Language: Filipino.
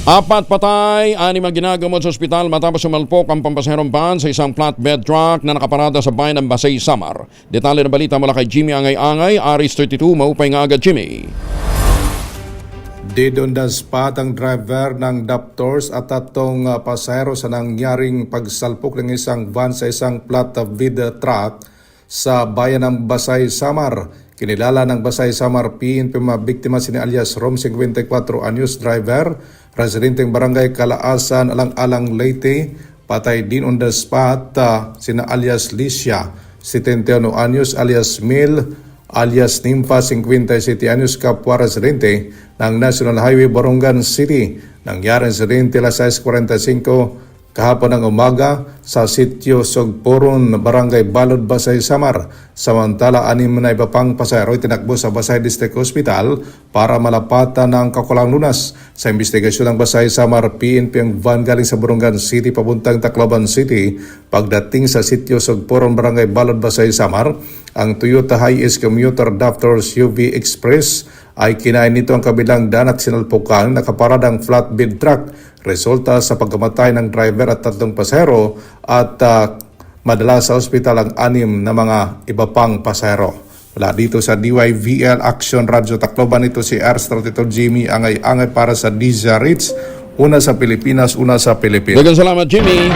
Apat patay, 6 ang ginagamot sa ospital matapos sumalpok ang pampasaherong van sa isang flatbed truck na nakaparada sa bayan ng Basay, Samar. Detalye ng balita mula kay Jimmy Angay-Angay, Aris 32, maupay nga agad Jimmy. Dead on the spot ang driver ng Daptors at tatong pasahero sa nangyaring pagsalpok ng isang van sa isang flatbed truck sa bayan ng Basay, Samar. Kinilala ng Basay, Samar PNP mga biktima sini alias Rom 54 anyos driver, residenteng barangay Kalaasan, Alang-Alang, Leyte. Patay din on the spot sina alias Licia 71 anyos alias Mil alias Nimfa 57 anyos kapwa residente ng National Highway Borongan City. Nangyari insidente alas 6:45 kahapon ng umaga sa sitio Sogporon, Barangay Balod, Basay, Samar. Samantala, 6 na iba pang pasahero tinakbo sa Basay District Hospital para malapatan ng kakulang lunas. Sa investigasyon ng Basay, Samar PNP ang van galing sa Borongan City papuntang Tacloban City. Pagdating sa sitio Sogporon, Barangay Balod, Basay, Samar, ang Toyota Hiace Commuter Daptors UV Express ay kinain nito ang kabilang daan at sinalpukan nakaparadang flatbed truck. Resulta sa pagkamatay ng driver at 3 pasahero at madala sa ospital ang 6 na mga iba pang pasahero. Wala dito sa DYVL Action Radio Tacloban, ito si R32 Jimmy Angay-Angay para sa DZRH. Una sa Pilipinas, una sa Pilipinas. Daghang salamat, Jimmy.